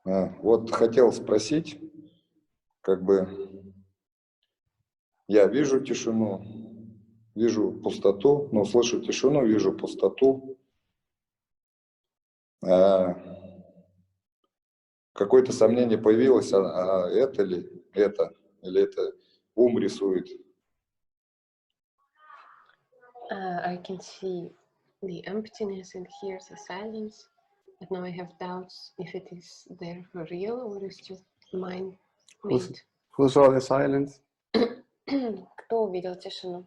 Вот хотел спросить, как бы я вижу тишину, вижу пустоту, но слышу тишину, вижу пустоту. Какое-то сомнение появилось, это ли это, или это ум рисует. I can see the emptiness and hear the silence, but now I have doubts if it is there for real or it's just mind made. Who saw the silence? Кто увидел тишину?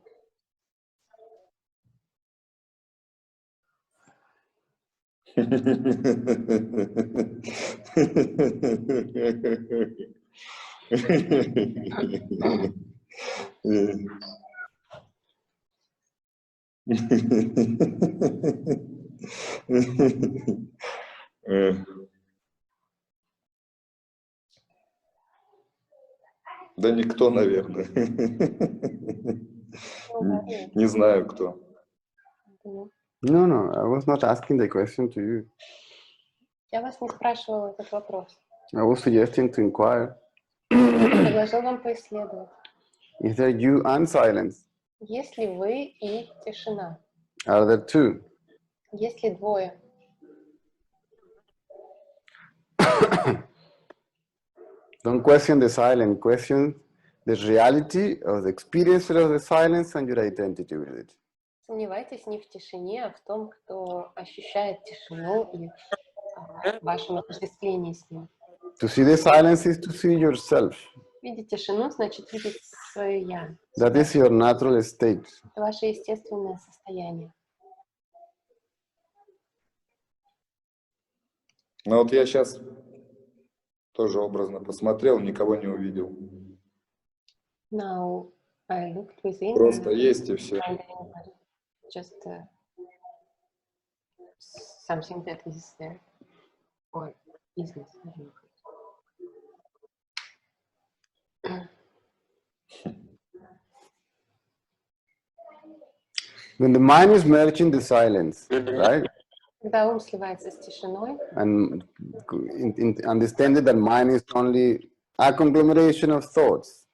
Да никто, наверное. Не знаю, кто. No, no, I was not asking the question to you. Я вас не спрашивала этот вопрос. I was suggesting to inquire. Предложил вам поисследовать. Is there you and silence? Есть ли вы и тишина? Are there two? Есть ли двое? Don't question the silence, question the reality of the experience of the silence and your identity with it. Сомневайтесь не в тишине, а в том, кто ощущает тишину и в вашем отождествлении с ним. To see the silence is to see yourself. Видеть тишину значит видеть свое «я». That is your natural state. Это ваше естественное состояние. Ну вот я сейчас тоже образно посмотрел, никого не увидел. Now I looked within. Просто есть и все. Just something that is there or isn't. When the mind is merged in the silence, right? Когда ум сливается с тишиной, And understanding that mind is only a conglomeration of thoughts.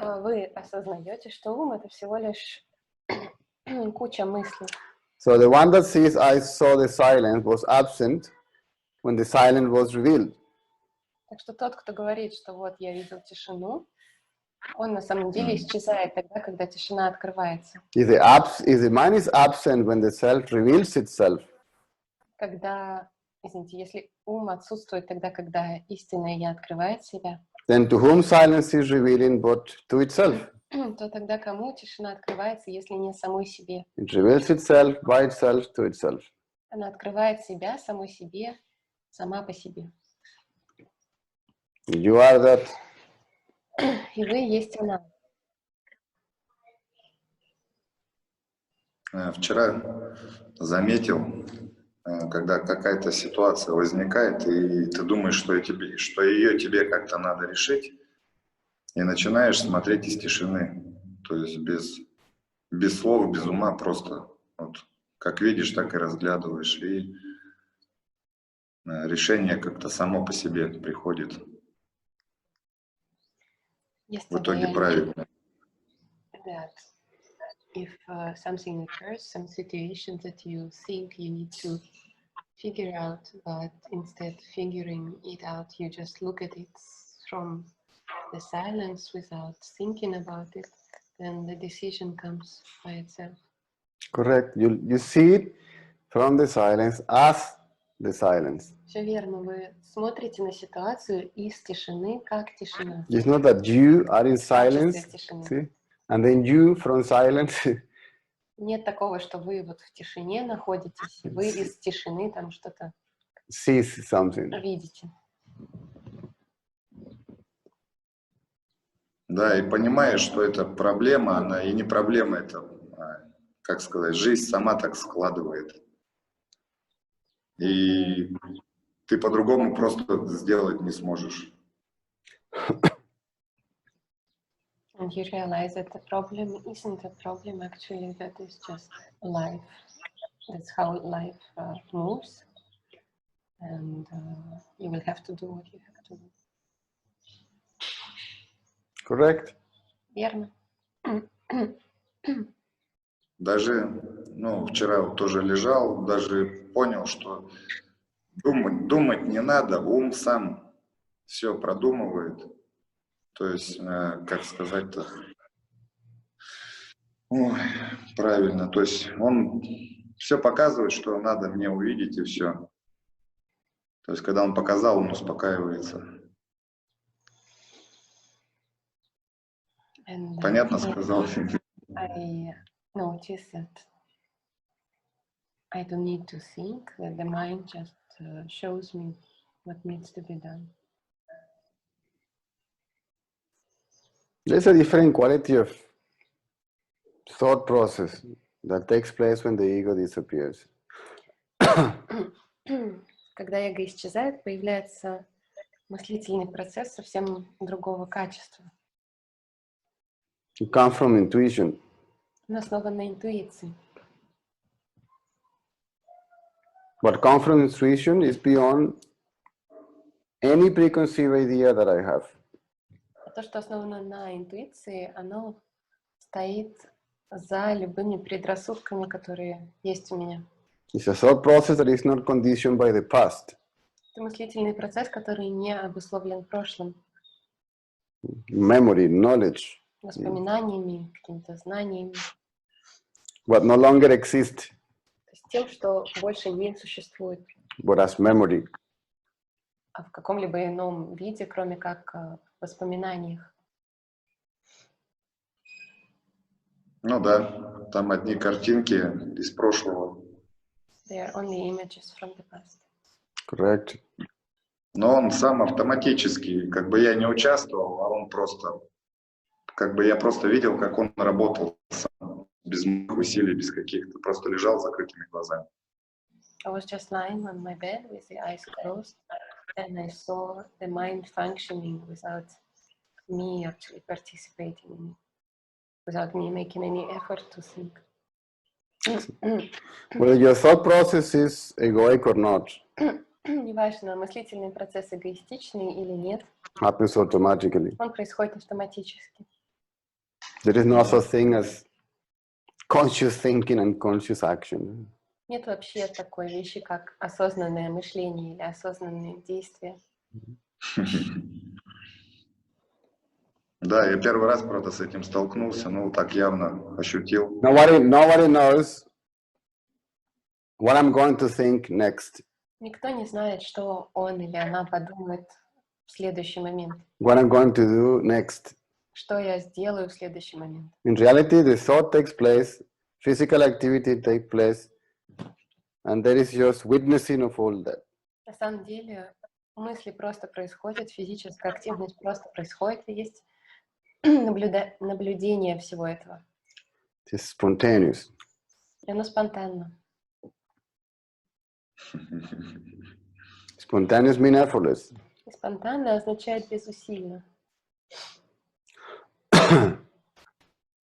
вы осознаете, что ум — это всего лишь куча мыслей. So the one that says, I saw the silence, was absent when the silence was revealed. Так что тот, кто говорит, что вот я видел тишину, он на самом деле исчезает тогда, когда тишина открывается. If the mind is absent when the self reveals itself, Когда, извините, если ум отсутствует тогда, когда истинное я открывает себя, then to whom silence is revealing but to itself? то тогда кому тишина открывается, если не самой себе? It reveals itself by itself to itself. Она открывает себя самой себе, сама по себе. You are that. И вы есть она. Вчера заметил, когда какая-то ситуация возникает, и ты думаешь, что ее тебе как-то надо решить, и начинаешь смотреть из тишины, то есть без слов, без ума, просто вот, как видишь, так и разглядываешь, и решение как-то само по себе приходит. В итоге правильно. That if something occurs, some situation that you think you need to figure out, but instead figuring it out, you just look at it from the silence without thinking about it, then the decision comes by itself. Correct. You see it from the silence as the silence. Все верно. Вы смотрите на ситуацию из тишины, как тишина. It's not that you are in silence, see? And then you from silence. Нет такого, что вы вот в тишине находитесь, и вы из тишины там что-то видите. Да, и понимаешь, что это проблема, она и не проблема, это, как сказать, жизнь сама так складывает. И ты по-другому просто сделать не сможешь. And you realize that the problem isn't a problem, actually, that is just life. That's how life moves. and you will have to do what you have to do. Correct? Верно. Даже, ну, вчера вот тоже лежал, даже понял, что думать не надо, ум сам все продумывает. То есть, как сказать-то, ой, правильно, то есть он все показывает, что надо мне увидеть, и все. То есть, когда он показал, он успокаивается. And Понятно сказал? I notice that I don't need to think, that the mind just shows me what needs to be done. There's a different quality of thought process that takes place when the ego disappears. Когда эго исчезает, появляется мыслительный процесс совсем другого качества. It comes from intuition. Он основан на интуиции. What comes from intuition is beyond any preconceived idea that I have. А то, что основано на интуиции, оно стоит за любыми предрассудками, которые есть у меня. It's a thought process that is not conditioned by the past. Это мыслительный процесс, который не обусловлен прошлым, Memory, knowledge, воспоминаниями, какими-то знаниями, what no longer exists, то есть тем, что больше не существует, but as memory. а в каком-либо ином виде, кроме как в воспоминаниях. Ну да, там одни картинки из прошлого. They are only images from the past. Correct. Но он сам автоматически, как бы я не участвовал, а он просто, как бы я просто видел, как он работал сам, без моих усилий, без каких-то, просто лежал с закрытыми глазами. I was just lying on my bed with the eyes closed, and I saw the mind functioning without me actually participating in it, without me making any effort to think. Whether your thought process is egoic or not, Неважно, мыслительный процесс эгоистичный или нет, happens automatically. он происходит автоматически. There is no such thing as conscious thinking and conscious action. Нет вообще такой вещи, как осознанное мышление или осознанные действия. Да, я первый раз, правда, с этим столкнулся, ну, так явно ощутил. Nobody knows what I'm going to think next, Никто не знает, что он или она подумает в следующий момент, what I'm going to do next. что я сделаю в следующий момент. In reality, the thought takes place, physical activity takes place, and there is just witnessing of all that. На самом деле мысли просто происходят, физическая активность просто происходит, и есть наблюдение всего этого. It's spontaneous. И оно спонтанно. Spontaneous means effortless. И спонтанно означает безусильно.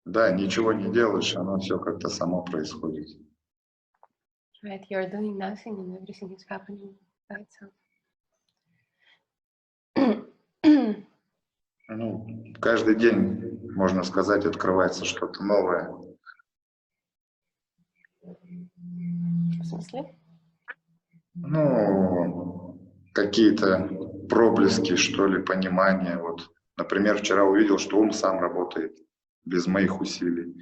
Да, ничего не делаешь, оно все как-то само происходит. Right, you're doing nothing and everything is happening by itself. Ну, каждый день, можно сказать, открывается что-то новое. В смысле? Ну, какие-то проблески, что ли, понимания. Вот, например, вчера увидел, что ум сам работает без моих усилий.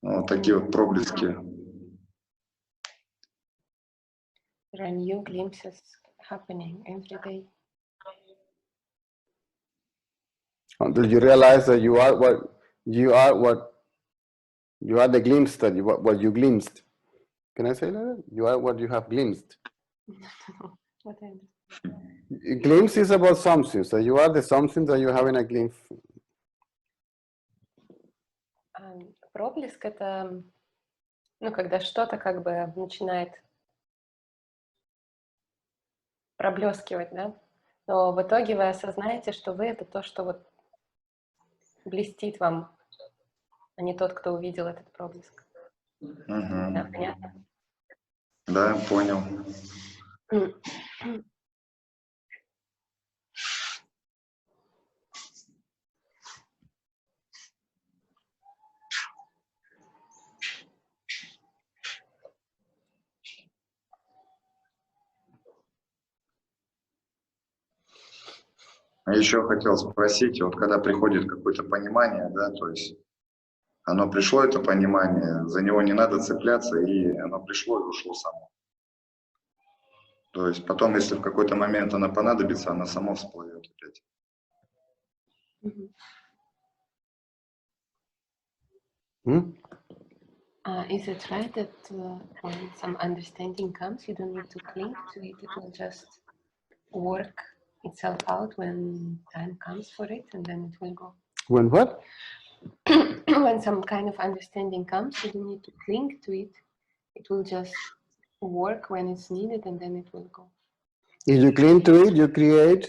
Ну, вот такие вот проблески. There are new glimpses happening every day. Until you realize that you are the glimpse that what you glimpsed. Can I say that? You are what you have glimpsed. What I A glimpse is about something, so you are the something that you have in a glimpse. Проблеск — это, ну, когда что-то как бы начинает проблескивать, да? Но в итоге вы осознаете, что вы — это то, что вот блестит вам, а не тот, кто увидел этот проблеск. Да, понятно? Да, понял. А еще хотел спросить, вот когда приходит какое-то понимание, да, то есть оно пришло, это понимание, за него не надо цепляться, и оно пришло и ушло само. То есть потом, если в какой-то момент оно понадобится, оно само всплывет опять. Is it right that when some understanding comes, you don't need to cling to it, it will just work itself out when time comes for it, and then it will go? When what? When some kind of understanding comes, you don't need to cling to it, it will just work when it's needed, and then it will go. If you cling to it, you create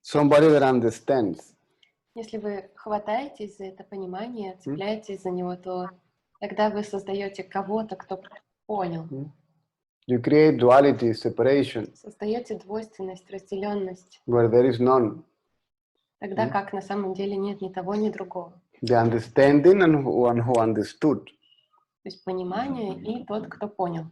somebody that understands. Если вы хватаетесь за это понимание, цепляетесь за него, то тогда вы создаете кого-то, кто понял. You create duality, separation, Создаете двойственность, разделенность, where there is none. тогда как на самом деле нет ни того, ни другого. The understanding and one who understood. То есть понимание и тот, кто понял.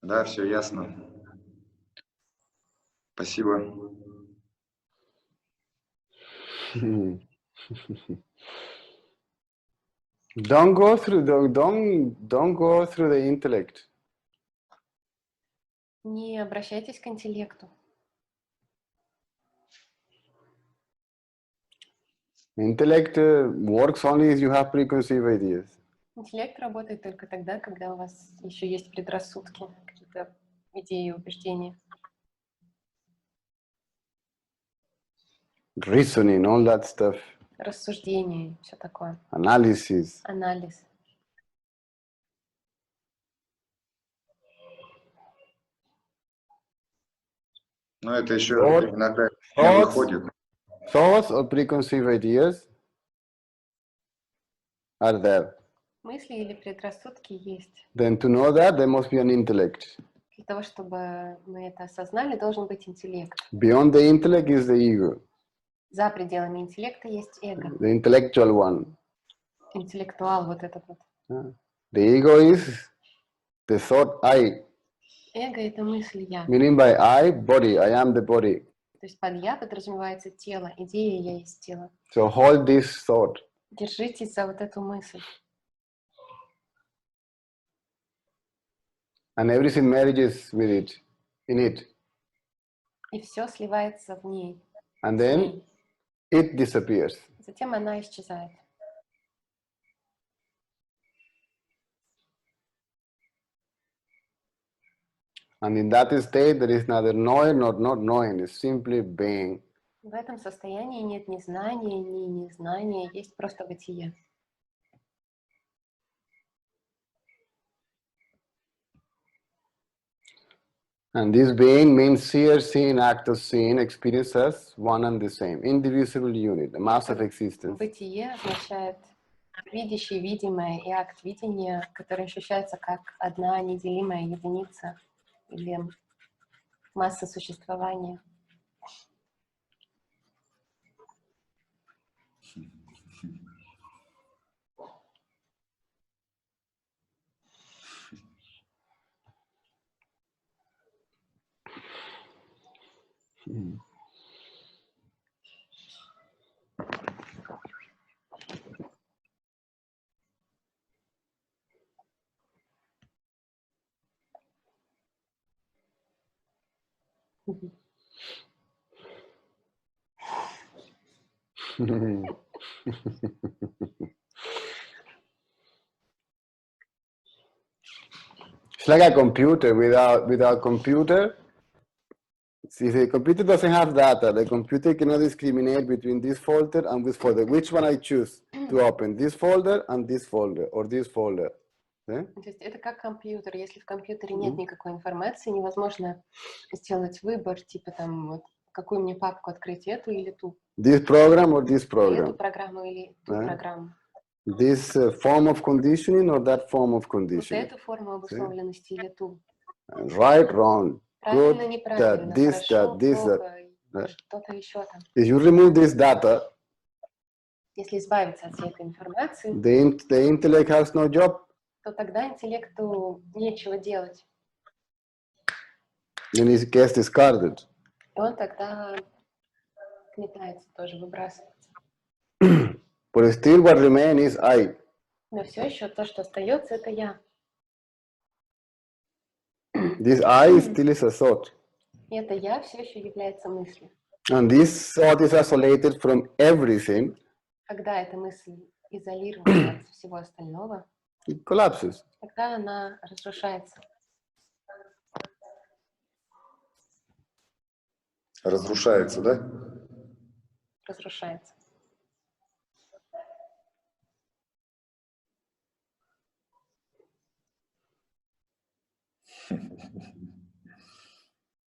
Да, все ясно. Спасибо. Don't go through the intellect. Не обращайтесь к интеллекту. Intellect works only if you have preconceived ideas. Интеллект работает только тогда, когда у вас еще есть предрассудки, какие-то идеи, убеждения. Reasoning, all that stuff. Рассуждение, все такое. Analysis. Анализ. Но это еще иногда не выходит. Thoughts or preconceived ideas are there. Мысли или предрассудки есть. Then to know that, there must be an intellect. Для того, чтобы мы это осознали, должен быть интеллект. Beyond the intellect is the ego. За пределами интеллекта есть эго. The intellectual one. Интеллектуал вот этот вот. The ego is the thought I. Эго — это мысль «я». Meaning by I, body. I am the body. То есть под «я» подразумевается тело, идея «я есть тело». So hold this thought. Держитесь за вот эту мысль. And everything merges with it, in it. И все сливается в ней. And then it disappears. Затем она исчезает. And in that state, there is neither knowing nor not knowing. It's simply being. В этом состоянии нет ни знания, ни незнания, есть просто бытие. And this being means seer, seeing, act of seeing, experience as one and the same, indivisible unit, a mass of existence. Бытие означает видящий, видимое и акт видения, который ощущается как одна неделимая единица или масса существования. It's like a computer. Without computer, see, the computer doesn't have data. The computer cannot discriminate between this folder and this folder. Which one I choose to open? This folder and this folder, or this folder. Да? То есть это как компьютер. Если в компьютере нет никакой информации, невозможно сделать выбор, типа там, вот, какую мне папку открыть, эту или ту. This program or this Эту program? программу или ту программу. This form of conditioning or that form of Вот conditioning? эту форму обусловленности или ту. Right, wrong, Правильно, good, неправильно, that, this, хорошо, that, this, that. плохо, что-то еще там. If you remove this data, Если избавиться от всей этой информации, the intellect has no job. то тогда интеллекту нечего делать. Then it gets discarded. И он тогда метается, тоже выбрасывается. But still what remains is I. Но все еще то, что остается, это я. This I still is a thought. И это я все еще является мыслью. And this thought is isolated from everything. Когда эта мысль изолирована от всего остального, It collapses. тогда она разрушается. Разрушается, да? Разрушается.